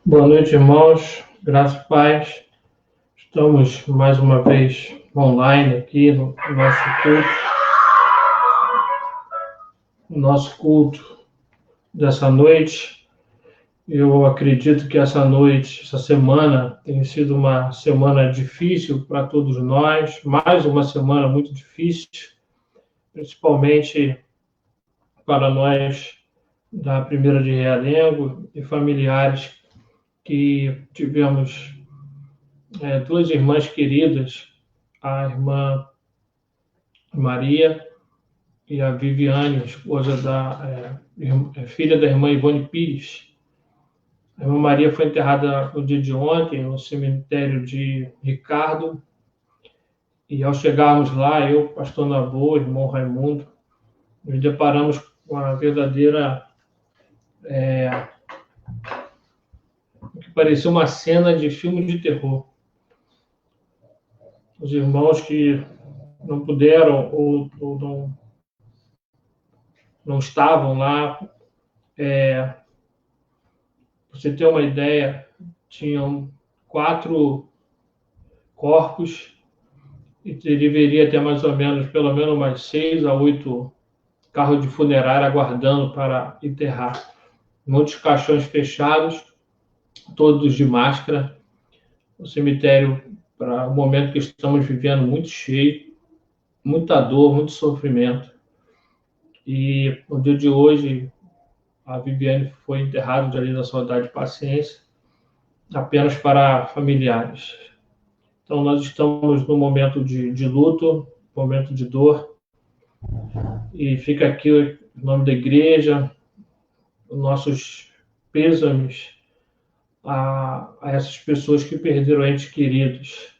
Boa noite, irmãos. Graça e paz. Estamos mais uma vez online aqui no nosso culto. O nosso culto dessa noite. Eu acredito que essa noite, essa semana, tem sido uma semana difícil para todos nós. Mais uma semana muito difícil, principalmente para nós da Primeira de Realengo e familiares que tivemos duas irmãs queridas, a irmã Maria e a Viviane, esposa filha da irmã Ivone Pires. A irmã Maria foi enterrada no dia de ontem no cemitério de Ricardo, e ao chegarmos lá, eu, pastor Nabô, irmão Raimundo, nos deparamos com uma verdadeira que parecia uma cena de filme de terror. Os irmãos que não puderam ou não estavam lá, pra você ter uma ideia, tinham 4 corpos e deveria ter mais ou menos, pelo menos umas 6 a 8 carros de funerária aguardando para enterrar. Muitos caixões fechados, todos de máscara. O cemitério, para o momento que estamos vivendo, muito cheio, muita dor, muito sofrimento. E no dia de hoje, a Viviane foi enterrada no Jardim da Saudade e Paciência, apenas para familiares. Então, nós estamos num momento de luto, momento de dor, e fica aqui o nome da igreja, os nossos pêsames a essas pessoas que perderam entes queridos.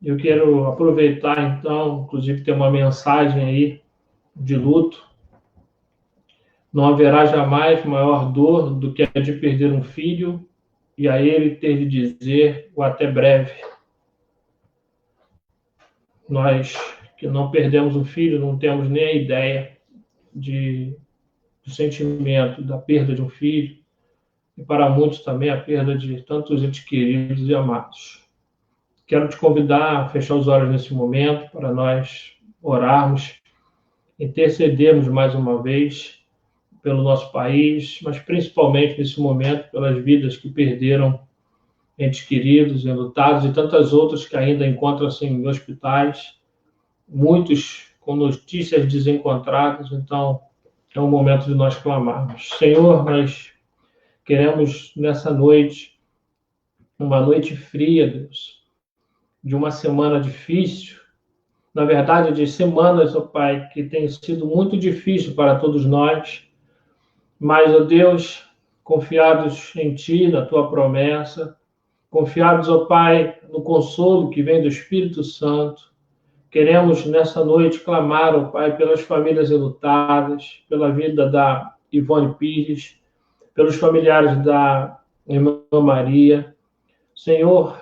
Eu quero aproveitar, então, inclusive ter uma mensagem aí de luto. Não haverá jamais maior dor do que a de perder um filho e a ele ter de dizer o até breve. Nós que não perdemos um filho não temos nem a ideia do sentimento da perda de um filho, e para muitos também a perda de tantos entes queridos e amados. Quero te convidar a fechar os olhos nesse momento para nós orarmos, intercedermos mais uma vez pelo nosso país, mas principalmente nesse momento pelas vidas que perderam entes queridos, enlutados e tantas outras que ainda encontram-se em hospitais, muitos com notícias desencontradas. Então, é um momento de nós clamarmos. Senhor, nós queremos nessa noite, uma noite fria, Deus, de uma semana difícil, na verdade, de semanas, ó Pai, que tem sido muito difícil para todos nós, mas, ó Deus, confiados em Ti, na Tua promessa, confiados, ó Pai, no consolo que vem do Espírito Santo, queremos nessa noite clamar, ó Pai, pelas famílias enlutadas, pela vida da Ivone Pires, pelos familiares da irmã Maria. Senhor,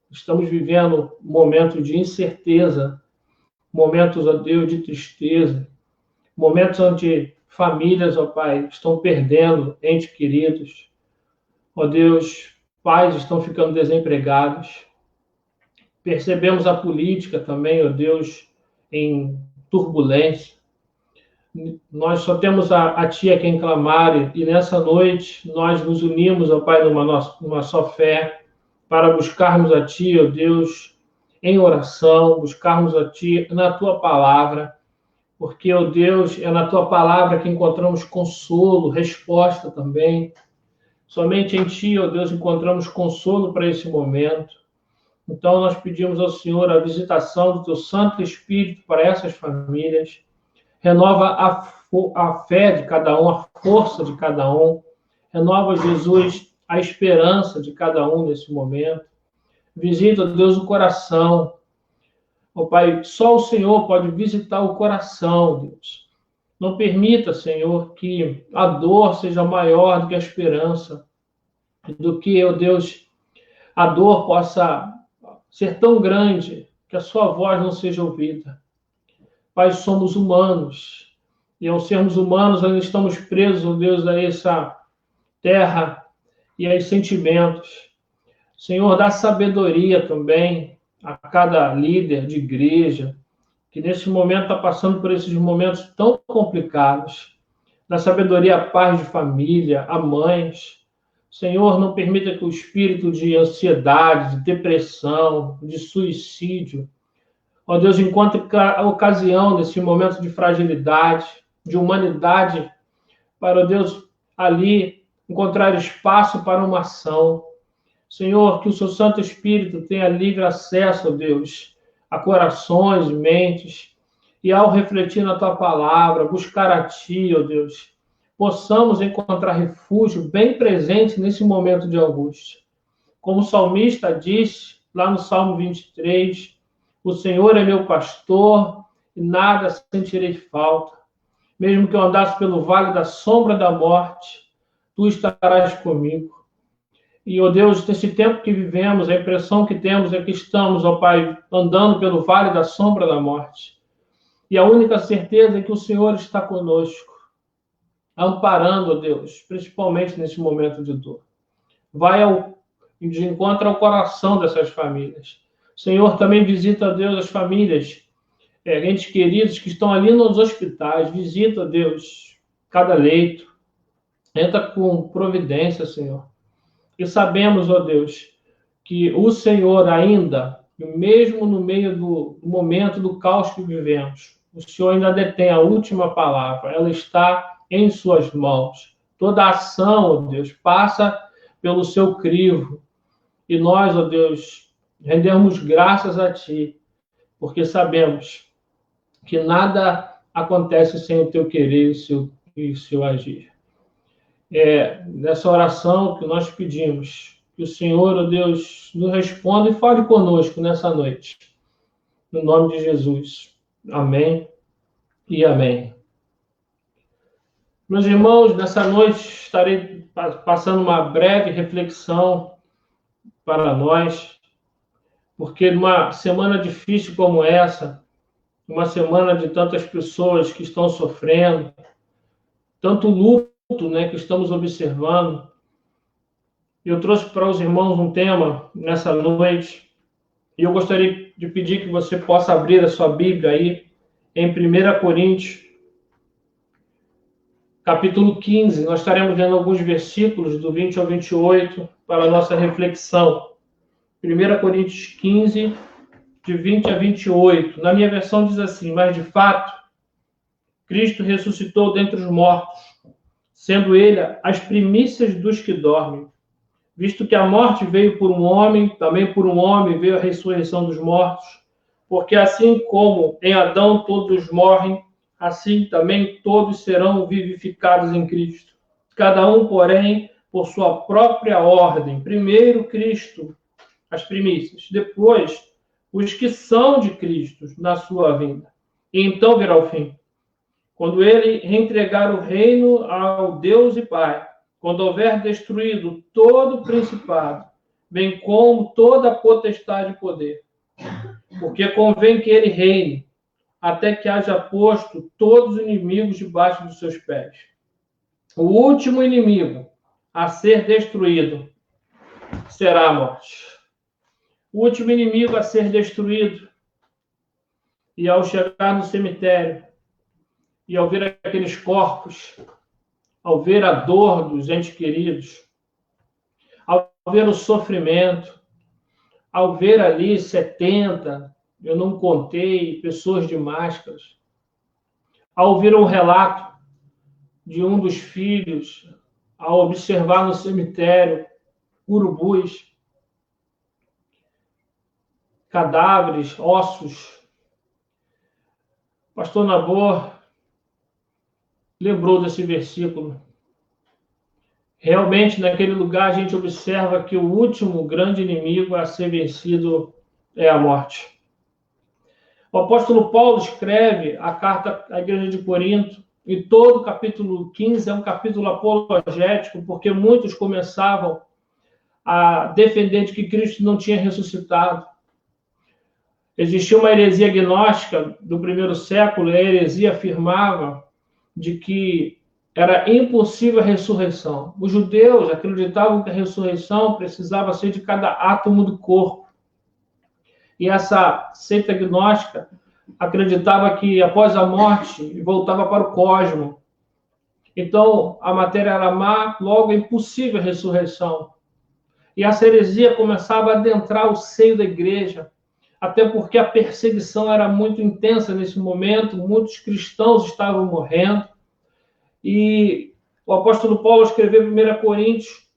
estamos vivendo momentos de incerteza, momentos, ó Deus, de tristeza, momentos onde famílias, ó Pai, estão perdendo entes queridos. Ó Deus, pais estão ficando desempregados. Percebemos a política também, ó Deus, em turbulência. Nós só temos a Ti a quem clamar, e nessa noite nós nos unimos, ó Pai, numa só fé, para buscarmos a Ti, ó Deus, em oração, buscarmos a Ti na Tua palavra, porque, ó Deus, é na Tua palavra que encontramos consolo, resposta também. Somente em Ti, ó Deus, encontramos consolo para esse momento. Então, nós pedimos ao Senhor a visitação do Teu Santo Espírito para essas famílias. Renova a fé de cada um, a força de cada um. Renova, Jesus, a esperança de cada um nesse momento. Visita, Deus, o coração. Ó Pai, só o Senhor pode visitar o coração, Deus. Não permita, Senhor, que a dor seja maior do que a esperança, do que, ó Deus, a dor possa ser tão grande que a sua voz não seja ouvida. Pai, somos humanos, e ao sermos humanos, ainda estamos presos, ó Deus, a essa terra e aos sentimentos. Senhor, dá sabedoria também a cada líder de igreja, que nesse momento está passando por esses momentos tão complicados. Dá sabedoria a pais de família, a mães. Senhor, não permita que o espírito de ansiedade, de depressão, de suicídio, ó Deus, encontre a ocasião nesse momento de fragilidade, de humanidade, para, ó Deus, ali encontrar espaço para uma ação. Senhor, que o seu Santo Espírito tenha livre acesso, ó Deus, a corações, mentes, e ao refletir na tua palavra, buscar a ti, ó Deus, possamos encontrar refúgio bem presente nesse momento de angústia. Como o salmista disse lá no Salmo 23, o Senhor é meu pastor e nada sentirei falta. Mesmo que eu andasse pelo vale da sombra da morte, tu estarás comigo. E, ó Deus, nesse tempo que vivemos, a impressão que temos é que estamos, ó Pai, andando pelo vale da sombra da morte. E a única certeza é que o Senhor está conosco, amparando, ó Deus, principalmente nesse momento de dor. Vai de encontro ao coração dessas famílias. Senhor, também visita, ó Deus, as famílias, entes queridos que estão ali nos hospitais. Visita, ó Deus, cada leito. Entra com providência, Senhor. E sabemos, ó Deus, que o Senhor ainda, mesmo no meio do momento do caos que vivemos, o Senhor ainda detém a última palavra. Ela está em suas mãos. Toda a ação, ó Deus, passa pelo seu crivo. E nós, ó Deus, rendemos graças a Ti, porque sabemos que nada acontece sem o Teu querer e o seu agir. Nessa oração que nós pedimos, que o Senhor, ó Deus, nos responda e fale conosco nessa noite. No nome de Jesus. Amém e amém. Meus irmãos, nessa noite estarei passando uma breve reflexão para nós, porque numa semana difícil como essa, uma semana de tantas pessoas que estão sofrendo, tanto luto, né, que estamos observando, eu trouxe para os irmãos um tema nessa noite, e eu gostaria de pedir que você possa abrir a sua Bíblia aí, em 1 Coríntios, capítulo 15. Nós estaremos lendo alguns versículos do 20 ao 28 para a nossa reflexão. 1 Coríntios 15, de 20 a 28. Na minha versão diz assim: mas de fato, Cristo ressuscitou dentre os mortos, sendo ele as primícias dos que dormem. Visto que a morte veio por um homem, também por um homem veio a ressurreição dos mortos, porque assim como em Adão todos morrem, assim também todos serão vivificados em Cristo. Cada um, porém, por sua própria ordem. Primeiro Cristo, as primícias. Depois, os que são de Cristo na sua vinda. E então virá o fim. Quando ele reentregar o reino ao Deus e Pai, quando houver destruído todo o principado, bem como toda a potestade e poder. Porque convém que ele reine, até que haja posto todos os inimigos debaixo dos seus pés. O último inimigo a ser destruído será a morte. O último inimigo a ser destruído, e ao chegar no cemitério, e ao ver aqueles corpos, ao ver a dor dos entes queridos, ao ver o sofrimento, ao ver ali 70, eu não contei, pessoas de máscaras, ao ouvir um relato de um dos filhos, ao observar no cemitério urubus, cadáveres, ossos, pastor Nabor lembrou desse versículo. Realmente, naquele lugar, a gente observa que o último grande inimigo a ser vencido é a morte. O apóstolo Paulo escreve a carta à igreja de Corinto, e todo o capítulo 15 é um capítulo apologético, porque muitos começavam a defender de que Cristo não tinha ressuscitado. Existia uma heresia gnóstica do primeiro século, e a heresia afirmava de que era impossível a ressurreição. Os judeus acreditavam que a ressurreição precisava ser de cada átomo do corpo. E essa seita gnóstica acreditava que após a morte voltava para o cosmos. Então, a matéria era má, logo é impossível a ressurreição. E a heresia começava a adentrar o seio da igreja, até porque a perseguição era muito intensa nesse momento, muitos cristãos estavam morrendo. E o apóstolo Paulo escreveu em 1 Coríntios,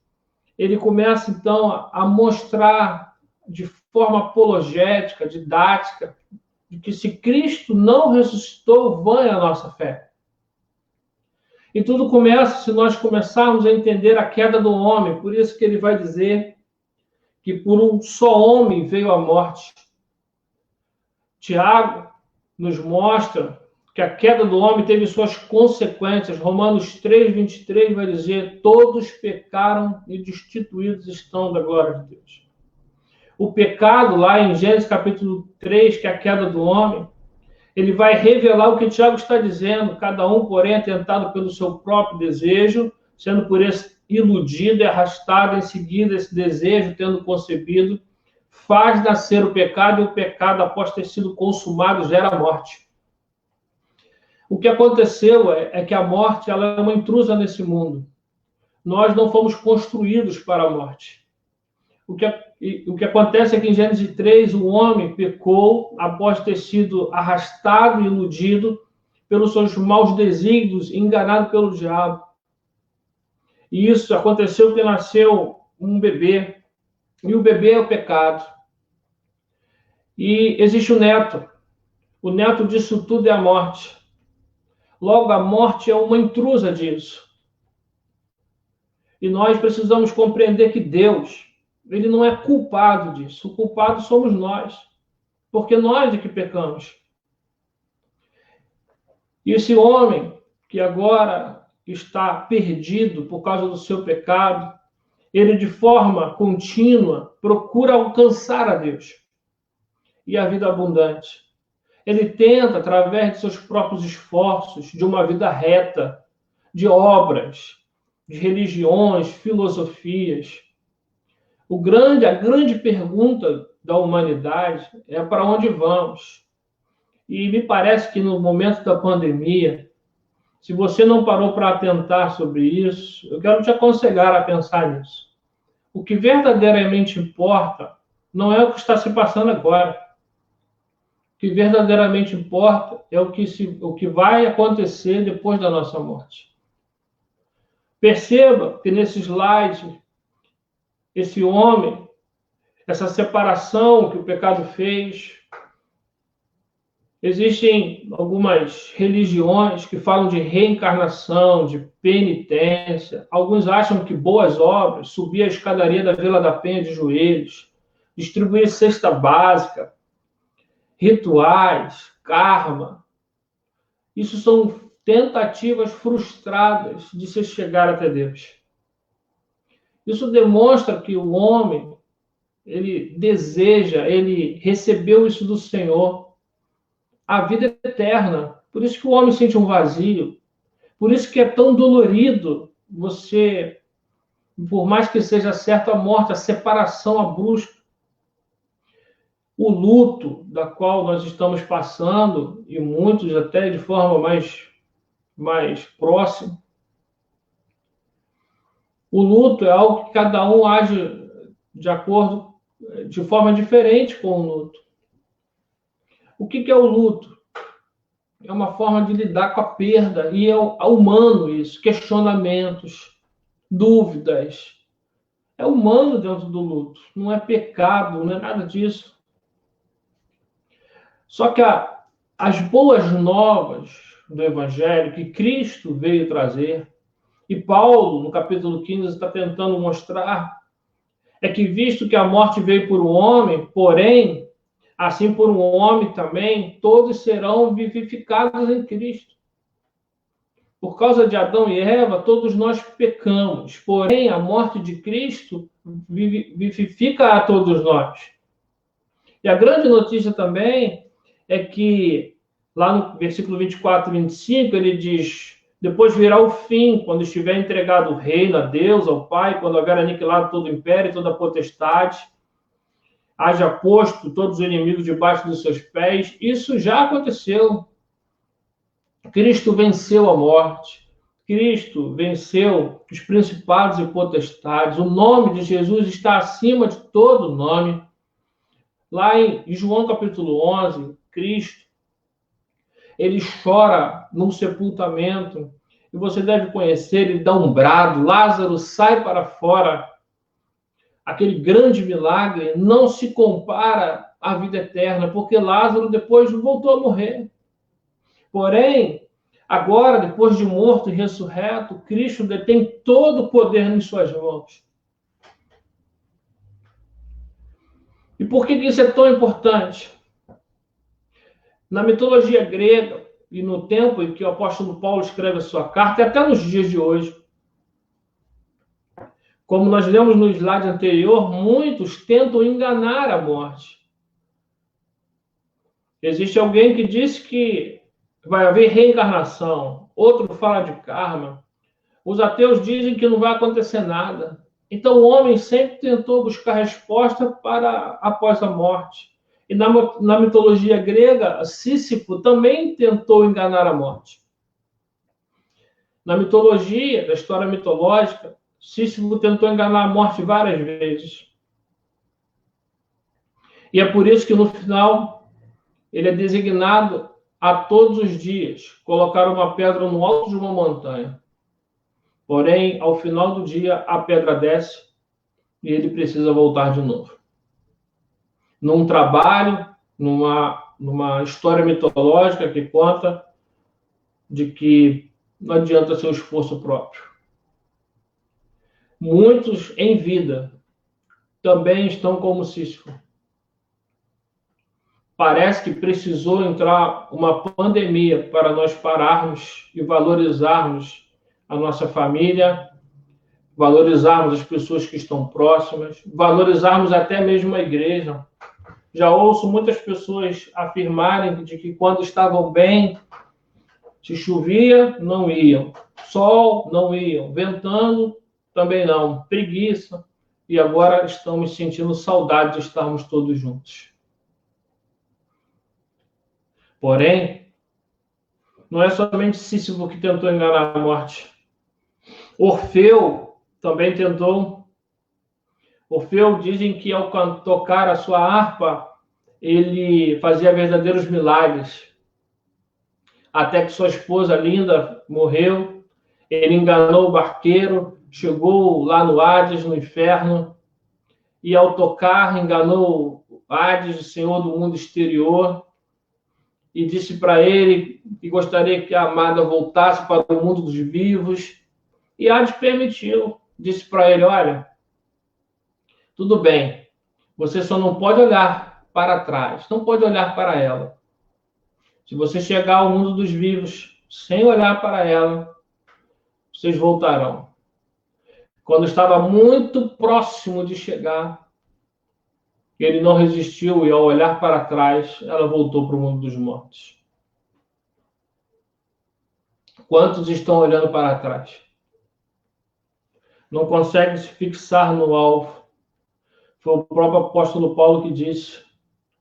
ele começa então a mostrar de forma apologética, didática, de que se Cristo não ressuscitou, vã é a nossa fé. E tudo começa se nós começarmos a entender a queda do homem. Por isso que ele vai dizer que por um só homem veio a morte. Tiago nos mostra que a queda do homem teve suas consequências. Romanos 3, 23 vai dizer: todos pecaram e destituídos estão da glória de Deus. O pecado, lá em Gênesis capítulo 3, que é a queda do homem, ele vai revelar o que Tiago está dizendo. Cada um, porém, é tentado pelo seu próprio desejo, sendo por esse iludido e arrastado em seguida esse desejo, tendo concebido, faz nascer o pecado, e o pecado, após ter sido consumado, gera a morte. O que aconteceu é que a morte ela é uma intrusa nesse mundo. Nós não fomos construídos para a morte. O que acontece é que em Gênesis 3, o homem pecou após ter sido arrastado e iludido pelos seus maus desígnios, enganado pelo diabo. E isso aconteceu porque nasceu um bebê, e o bebê é o pecado. E existe o neto. O neto disso tudo é a morte. Logo, a morte é uma intrusa disso. E nós precisamos compreender que Deus, ele não é culpado disso. O culpado somos nós, porque nós é que pecamos. E esse homem que agora está perdido por causa do seu pecado, ele de forma contínua procura alcançar a Deus e a vida abundante. Ele tenta, através de seus próprios esforços, de uma vida reta, de obras, de religiões, filosofias. A grande pergunta da humanidade é para onde vamos? E me parece que no momento da pandemia, se você não parou para atentar sobre isso, eu quero te aconselhar a pensar nisso. O que verdadeiramente importa não é o que está se passando agora. O que verdadeiramente importa é o que vai acontecer depois da nossa morte. Perceba que nesse slide, esse homem, essa separação que o pecado fez, existem algumas religiões que falam de reencarnação, de penitência. Alguns acham que boas obras, subir a escadaria da Vila da Penha de joelhos, distribuir cesta básica, rituais, karma, isso são tentativas frustradas de se chegar até Deus. Isso demonstra que o homem, ele deseja, ele recebeu isso do Senhor, a vida eterna. Por isso que o homem sente um vazio, por isso que é tão dolorido você, por mais que seja certo a morte, a separação, a brusca, o luto da qual nós estamos passando, e muitos até de forma mais próxima. O luto é algo que cada um age de forma diferente com o luto. O que é o luto? É uma forma de lidar com a perda, e é humano isso, questionamentos, dúvidas. É humano dentro do luto, não é pecado, não é nada disso. Só que as boas novas do Evangelho que Cristo veio trazer, e Paulo, no capítulo 15, está tentando mostrar, é que visto que a morte veio por um homem, porém, assim por um homem também, todos serão vivificados em Cristo. Por causa de Adão e Eva, todos nós pecamos, porém, a morte de Cristo vivifica a todos nós. E a grande notícia também é que, lá no versículo 24 e 25, ele diz: Depois virá o fim, quando estiver entregado o reino a Deus, ao Pai, quando houver aniquilado todo o império e toda a potestade, haja posto todos os inimigos debaixo dos seus pés. Isso já aconteceu. Cristo venceu a morte. Cristo venceu os principados e potestades. O nome de Jesus está acima de todo nome. Lá em João capítulo 11, Cristo, ele chora no sepultamento. E você deve conhecer, ele dá um brado, Lázaro sai para fora. Aquele grande milagre não se compara à vida eterna, porque Lázaro depois voltou a morrer. Porém, agora, depois de morto e ressurreto, Cristo detém todo o poder em suas mãos. E por que isso é tão importante? Na mitologia grega, e no tempo em que o apóstolo Paulo escreve a sua carta, e até nos dias de hoje, como nós lemos no slide anterior, muitos tentam enganar a morte. Existe alguém que diz que vai haver reencarnação, outro fala de karma. Os ateus dizem que não vai acontecer nada. Então o homem sempre tentou buscar resposta para após a morte. E na mitologia grega, Sísifo também tentou enganar a morte. Na mitologia, da história mitológica, Sísifo tentou enganar a morte várias vezes. E é por isso que no final ele é designado a todos os dias colocar uma pedra no alto de uma montanha. Porém, ao final do dia, a pedra desce e ele precisa voltar de novo. Num trabalho, numa história mitológica que conta de que não adianta seu esforço próprio. Muitos em vida também estão como Sísifo. Parece que precisou entrar uma pandemia para nós pararmos e valorizarmos a nossa família, valorizarmos as pessoas que estão próximas, valorizarmos até mesmo a igreja. Já ouço muitas pessoas afirmarem de que quando estavam bem, se chovia, não iam. Sol, não iam. Ventando, também não. Preguiça. E agora estamos sentindo saudade de estarmos todos juntos. Porém, não é somente Sísifo que tentou enganar a morte. Orfeu também tentou. Orfeu dizem que ao tocar a sua harpa, ele fazia verdadeiros milagres. Até que sua esposa linda morreu. Ele enganou o barqueiro, chegou lá no Hades, no inferno, e ao tocar, enganou Hades, o senhor do mundo exterior, e disse para ele que gostaria que a amada voltasse para o mundo dos vivos. E Hades permitiu. Disse para ele, olha, tudo bem, você só não pode olhar para trás, não pode olhar para ela. Se você chegar ao mundo dos vivos sem olhar para ela, vocês voltarão. Quando estava muito próximo de chegar, ele não resistiu e ao olhar para trás, ela voltou para o mundo dos mortos. Quantos estão olhando para trás? Não conseguem se fixar no alvo. Foi o próprio apóstolo Paulo que disse,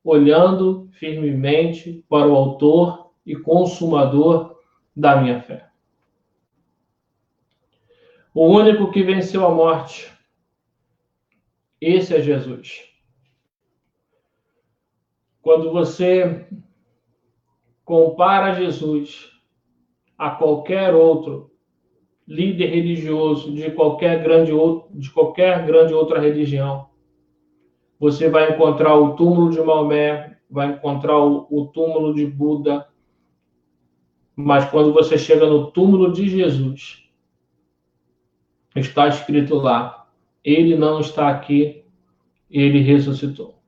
olhando firmemente para o autor e consumador da minha fé. O único que venceu a morte, esse é Jesus. Quando você compara Jesus a qualquer outro líder religioso de qualquer grande outra religião, você vai encontrar o túmulo de Maomé, vai encontrar o túmulo de Buda, mas quando você chega no túmulo de Jesus, está escrito lá, ele não está aqui, ele ressuscitou.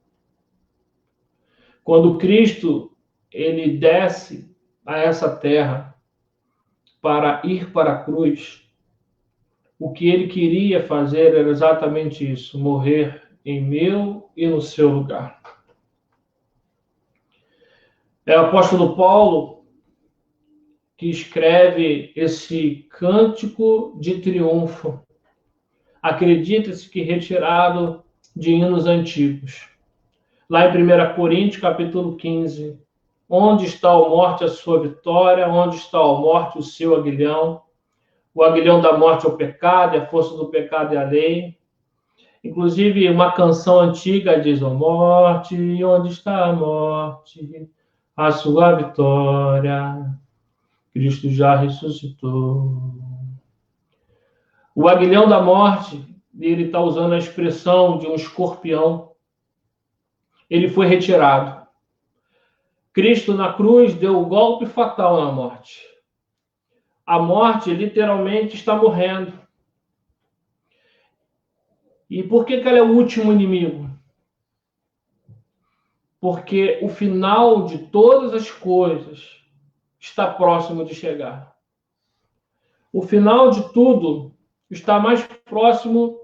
Quando Cristo ele desce a essa terra para ir para a cruz, o que ele queria fazer era exatamente isso, morrer em meu e no seu lugar. É o apóstolo Paulo que escreve esse cântico de triunfo. Acredita-se que retirado de hinos antigos. Lá em 1 Coríntios, capítulo 15, onde está, ó morte, a sua vitória? Onde está, ó morte, o seu aguilhão? O aguilhão da morte é o pecado, e a força do pecado é a lei. Inclusive, uma canção antiga diz, ó morte, onde está a morte? A sua vitória, Cristo já ressuscitou. O aguilhão da morte, ele está usando a expressão de um escorpião. Ele foi retirado. Cristo na cruz deu o golpe fatal na morte. A morte literalmente está morrendo. E por que ela é o último inimigo? Porque o final de todas as coisas está próximo de chegar. O final de tudo está mais próximo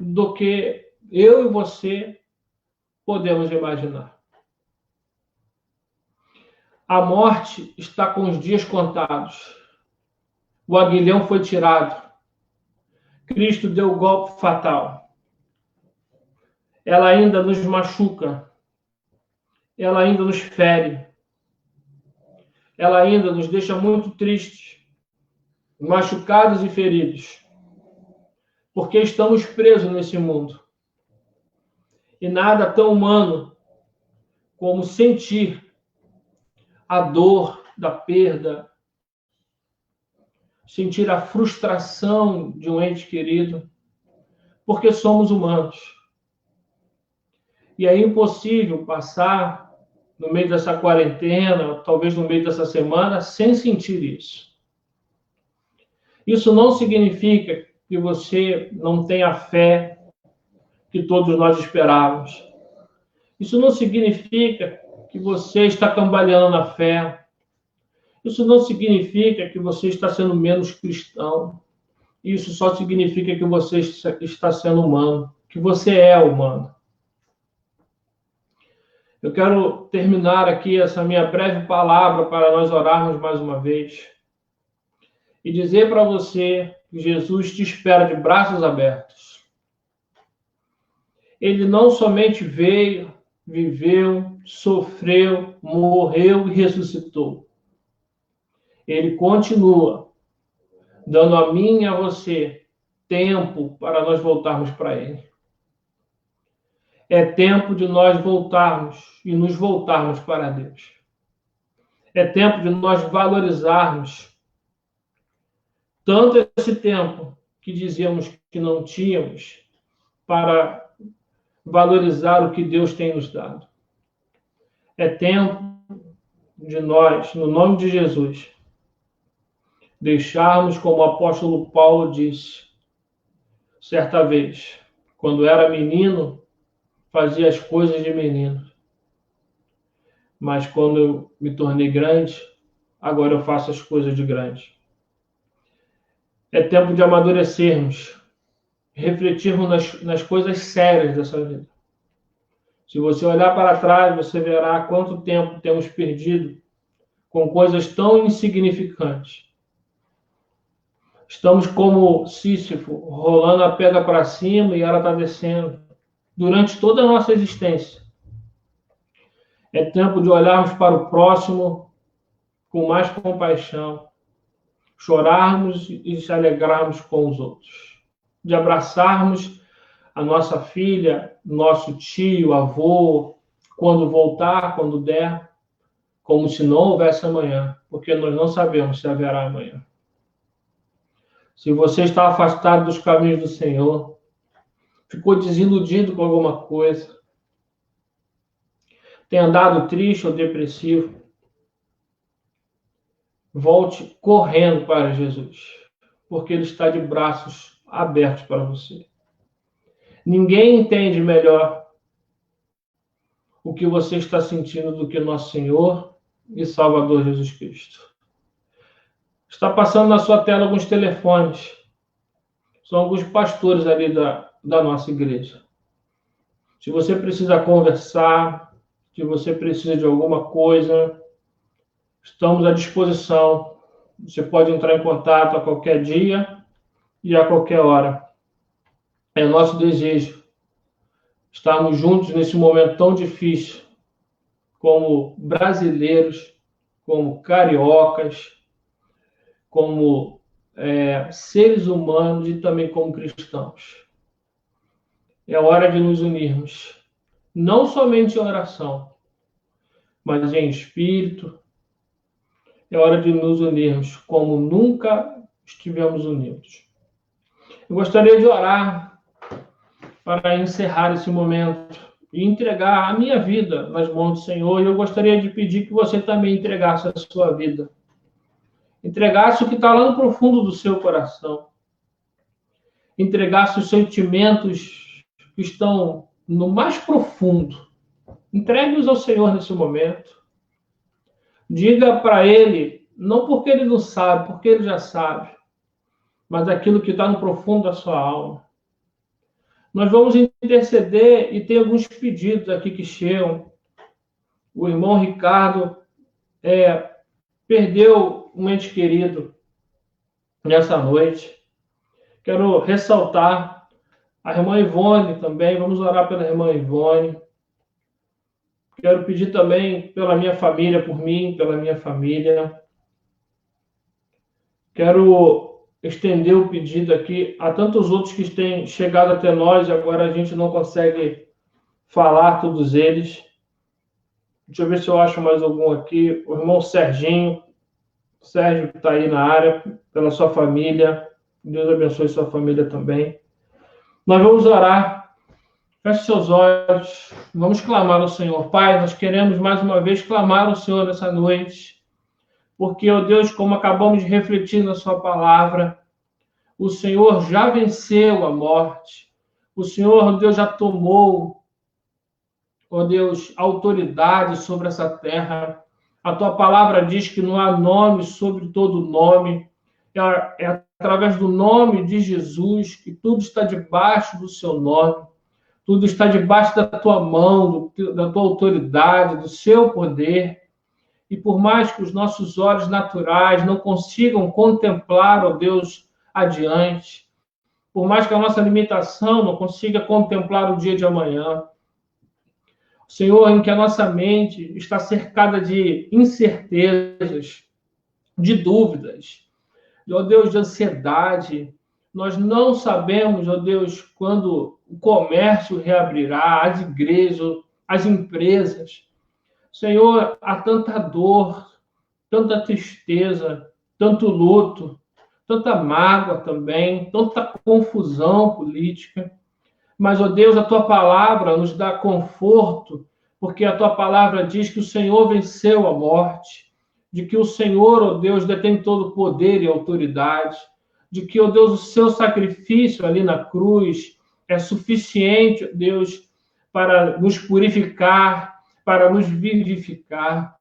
do que eu e você podemos imaginar. A morte está com os dias contados. O aguilhão foi tirado. Cristo deu o golpe fatal. Ela ainda nos machuca. Ela ainda nos fere. Ela ainda nos deixa muito tristes, machucados e feridos. Porque estamos presos nesse mundo. E nada tão humano como sentir a dor da perda, sentir a frustração de um ente querido, porque somos humanos. E é impossível passar no meio dessa quarentena, talvez no meio dessa semana, sem sentir isso. Isso não significa que você não tenha a fé que todos nós esperávamos. Isso não significa que você está cambaleando na fé. Isso não significa que você está sendo menos cristão. Isso só significa que você está sendo humano, que você é humano. Eu quero terminar aqui essa minha breve palavra para nós orarmos mais uma vez e dizer para você que Jesus te espera de braços abertos. Ele não somente veio, viveu, sofreu, morreu e ressuscitou. Ele continua dando a mim e a você tempo para nós voltarmos para Ele. É tempo de nós voltarmos e nos voltarmos para Deus. É tempo de nós valorizarmos tanto esse tempo que dizíamos que não tínhamos para valorizar o que Deus tem nos dado. É tempo de nós, no nome de Jesus, deixarmos, como o apóstolo Paulo disse, certa vez, quando era menino, fazia as coisas de menino. Mas quando eu me tornei grande, agora eu faço as coisas de grande. É tempo de amadurecermos, refletirmos nas coisas sérias dessa vida. Se você olhar para trás, você verá quanto tempo temos perdido com coisas tão insignificantes. Estamos como Sísifo, rolando a pedra para cima e ela está descendo durante toda a nossa existência. É tempo de olharmos para o próximo com mais compaixão, chorarmos e se alegrarmos com os outros, de abraçarmos a nossa filha, nosso tio, avô, quando voltar, quando der, como se não houvesse amanhã, porque nós não sabemos se haverá amanhã. Se você está afastado dos caminhos do Senhor, ficou desiludido com alguma coisa, tem andado triste ou depressivo, volte correndo para Jesus, porque Ele está de braços abertos para você. Ninguém entende melhor o que você está sentindo do que nosso Senhor e Salvador Jesus Cristo. Está passando na sua tela alguns telefones. São alguns pastores ali da nossa igreja. Se você precisa conversar, se você precisa de alguma coisa, estamos à disposição Você pode entrar em contato a qualquer dia e a qualquer hora. É nosso desejo estarmos juntos nesse momento tão difícil, como brasileiros, como cariocas, como seres humanos e também como cristãos. É hora de nos unirmos, não somente em oração, mas em espírito. É hora de nos unirmos como nunca estivemos unidos. Eu gostaria de orar para encerrar esse momento e entregar a minha vida nas mãos do Senhor. E eu gostaria de pedir que você também entregasse a sua vida. Entregasse o que está lá no profundo do seu coração. Entregasse os sentimentos que estão no mais profundo. Entregue-os ao Senhor nesse momento. Diga para Ele, não porque Ele não sabe, porque Ele já sabe, mas aquilo que está no profundo da sua alma. Nós vamos interceder e tem alguns pedidos aqui que chegam. O irmão Ricardo perdeu um ente querido nessa noite. Quero ressaltar a irmã Ivone também. Vamos orar pela irmã Ivone. Quero pedir também pela minha família, por mim, pela minha família. Quero estender o pedido aqui a tantos outros que têm chegado até nós e agora a gente não consegue falar todos eles. Deixa eu ver se eu acho mais algum aqui. O irmão Serginho. O Sérgio está aí na área, pela sua família. Deus abençoe sua família também. Nós vamos orar. Feche seus olhos. Vamos clamar ao Senhor. Pai, nós queremos mais uma vez clamar ao Senhor nessa noite. Porque, ó Deus, como acabamos de refletir na sua palavra, o Senhor já venceu a morte. O Senhor, ó Deus, já tomou, ó Deus, autoridade sobre essa terra. A tua palavra diz que não há nome sobre todo nome. É através do nome de Jesus que tudo está debaixo do seu nome. Tudo está debaixo da tua mão, da tua autoridade, do seu poder. E por mais que os nossos olhos naturais não consigam contemplar, ó Deus, adiante, por mais que a nossa limitação não consiga contemplar o dia de amanhã, Senhor, em que a nossa mente está cercada de incertezas, de dúvidas, ó Deus, de ansiedade. Nós não sabemos, ó Deus, quando o comércio reabrirá, as igrejas, as empresas. Senhor, há tanta dor, tanta tristeza, tanto luto, tanta mágoa também, tanta confusão política. Mas, ó Deus, a tua palavra nos dá conforto, porque a tua palavra diz que o Senhor venceu a morte, de que o Senhor, ó Deus, detém todo o poder e autoridade, de que, ó Deus, o seu sacrifício ali na cruz é suficiente, ó Deus, para nos purificar, para nos vivificar.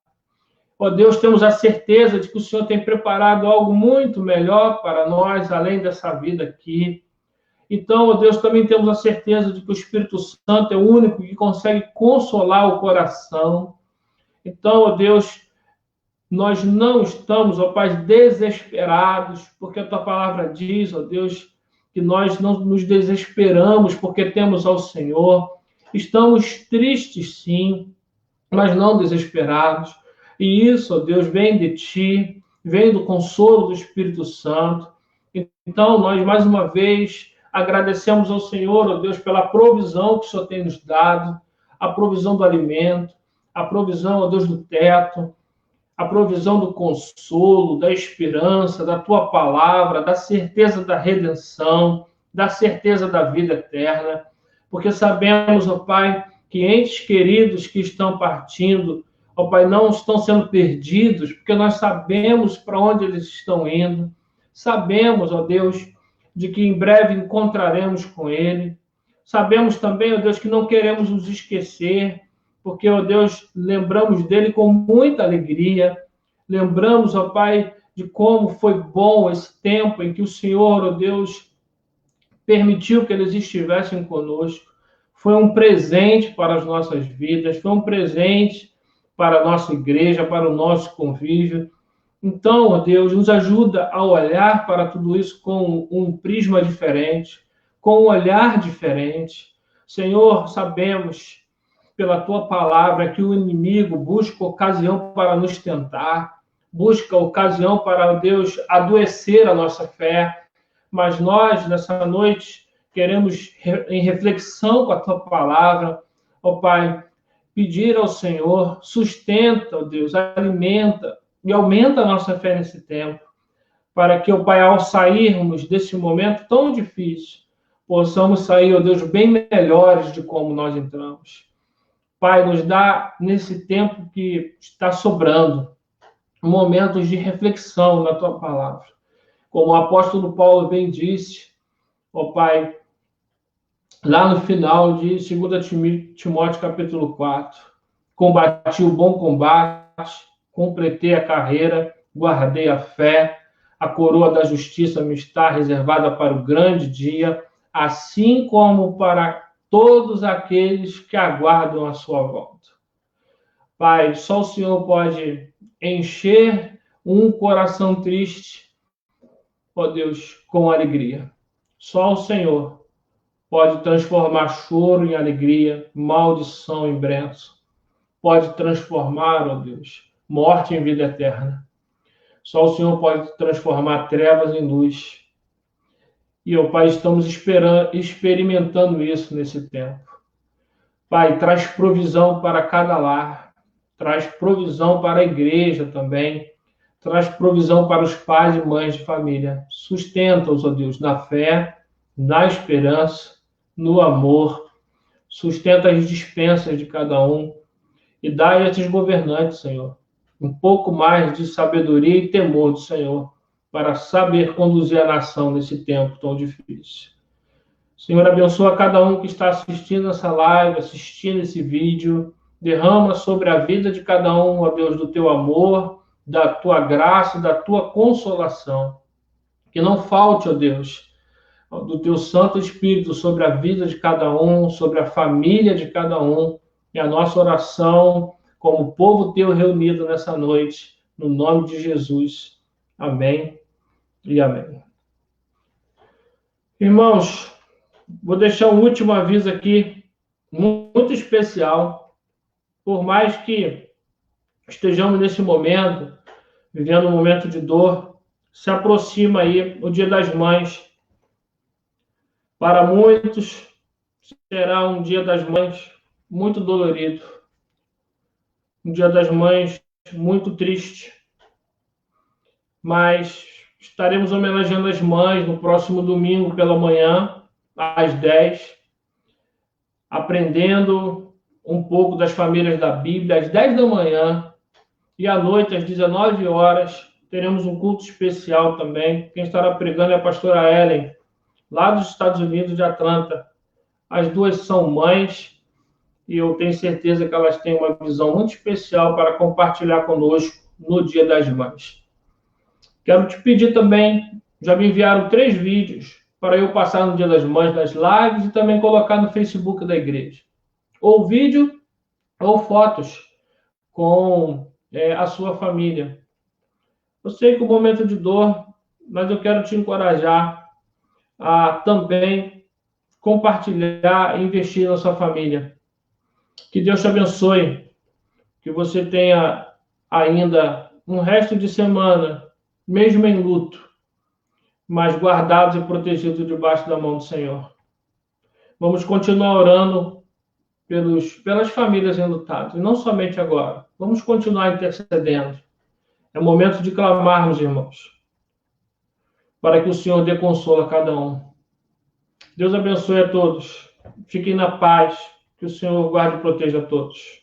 Ó Deus, temos a certeza de que o Senhor tem preparado algo muito melhor para nós, além dessa vida aqui. Então, ó Deus, também temos a certeza de que o Espírito Santo é o único que consegue consolar o coração. Então, ó Deus, nós não estamos, ó Pai, desesperados, porque a tua palavra diz, ó Deus, que nós não nos desesperamos porque temos ao Senhor. Estamos tristes, sim, mas não desesperados. E isso, ó Deus, vem de ti, vem do consolo do Espírito Santo. Então, nós, mais uma vez, agradecemos ao Senhor, ó Deus, pela provisão que o Senhor tem nos dado, a provisão do alimento, a provisão, ó Deus, do teto, a provisão do consolo, da esperança, da tua palavra, da certeza da redenção, da certeza da vida eterna. Porque sabemos, ó Pai, que entes queridos que estão partindo, ó Pai, não estão sendo perdidos, porque nós sabemos para onde eles estão indo. Sabemos, ó Deus, de que em breve encontraremos com ele. Sabemos também, ó Deus, que não queremos nos esquecer, porque, ó Deus, lembramos dele com muita alegria. Lembramos, ó Pai, de como foi bom esse tempo em que o Senhor, ó Deus, permitiu que eles estivessem conosco. Foi um presente para as nossas vidas, foi um presente para a nossa igreja, para o nosso convívio. Então, ó Deus, nos ajuda a olhar para tudo isso com um prisma diferente, com um olhar diferente. Senhor, sabemos pela tua palavra que o inimigo busca ocasião para nos tentar, busca ocasião para, Deus, adoecer a nossa fé, mas nós, nessa noite, queremos, em reflexão com a tua palavra, ó Pai, pedir ao Senhor, sustenta, ó Deus, alimenta e aumenta a nossa fé nesse tempo, para que, ó Pai, ao sairmos desse momento tão difícil, possamos sair, ó Deus, bem melhores de como nós entramos. Pai, nos dá nesse tempo que está sobrando momentos de reflexão na tua palavra. Como o apóstolo Paulo bem disse, ó Pai, lá no final de 2 Timóteo capítulo 4, combati o bom combate, completei a carreira, guardei a fé, a coroa da justiça me está reservada para o grande dia, assim como para todos aqueles que aguardam a sua volta. Pai, só o Senhor pode encher um coração triste, ó Deus, com alegria. Só o Senhor pode transformar choro em alegria, maldição em bênção. Pode transformar, ó Deus, morte em vida eterna. Só o Senhor pode transformar trevas em luz. E, ó Pai, estamos experimentando isso nesse tempo. Pai, traz provisão para cada lar, traz provisão para a igreja também, traz provisão para os pais e mães de família. Sustenta-os, ó Deus, na fé, na esperança, no amor. Sustenta as dispensas de cada um e dá a esses governantes, Senhor, um pouco mais de sabedoria e temor do Senhor para saber conduzir a nação nesse tempo tão difícil. Senhor, abençoa cada um que está assistindo essa live, assistindo esse vídeo. Derrama sobre a vida de cada um, ó Deus, do teu amor, da tua graça, da tua consolação. Que não falte, ó Deus, do teu Santo Espírito sobre a vida de cada um, sobre a família de cada um. E a nossa oração, como povo teu reunido nessa noite, no nome de Jesus. Amém e amém. Irmãos, vou deixar um último aviso aqui, muito especial. Por mais que estejamos nesse momento, vivendo um momento de dor, se aproxima aí o Dia das Mães. Para muitos, será um Dia das Mães muito dolorido. Um Dia das Mães muito triste. Mas estaremos homenageando as mães no próximo domingo pela manhã, às 10, aprendendo um pouco das famílias da Bíblia, às 10 da manhã, e à noite, às 19 horas, teremos um culto especial também. Quem estará pregando é a pastora Ellen, lá dos Estados Unidos, de Atlanta. As duas são mães, e eu tenho certeza que elas têm uma visão muito especial para compartilhar conosco no Dia das Mães. Quero te pedir também, já me enviaram 3 vídeos para eu passar no Dia das Mães nas lives e também colocar no Facebook da igreja. Ou vídeo, ou fotos com a sua família. Eu sei que o momento de dor, mas eu quero te encorajar a também compartilhar e investir na sua família. Que Deus te abençoe, que você tenha ainda um resto de semana, mesmo em luto, mas guardados e protegidos debaixo da mão do Senhor. Vamos continuar orando pelas famílias enlutadas, e não somente agora. Vamos continuar intercedendo. É momento de clamarmos, irmãos, para que o Senhor dê consolo a cada um. Deus abençoe a todos. Fiquem na paz. Que o Senhor guarde e proteja a todos.